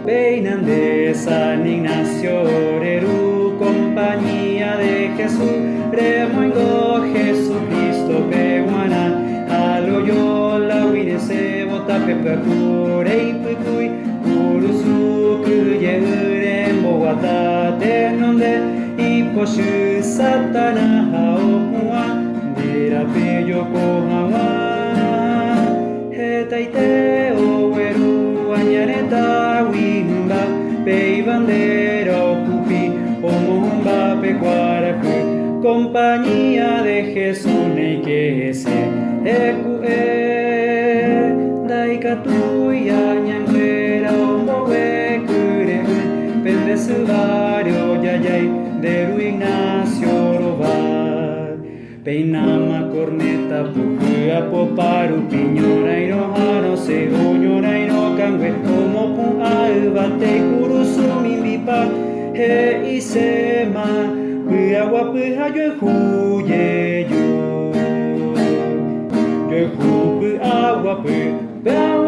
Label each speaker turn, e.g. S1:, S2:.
S1: Peinan de San Ignacio, Reru, compañía de Jesús, Remoingo, Jesucristo, Pehuana, Aloyola, Huirese, Botapepa, Curei, Pucui, Urusu, Cuyeure, Bogotá, Tenonde, Iposhu, Satana, Haokua, Dirape, Yokohama, Hetaite, Oweru, Añareta, Wimba, Peibandera, Ocupi, Omumba, Pecuaracu, compañía de Jesús, Neikese, Daikatuya, Ñanguera, Omowe, Cure, Pendesudario, Yayay, Deru Ignacio, Robar, Peinama, Corneta, Pujua, Poparu, Piñora, Irohano, Seguñora, Irocangüe, Como Pun, Albate, Kurusumi, Bipa, He Isema, Puagua, Puja, Yuehuye, Yu, Yuehu, Puagua, Puagua,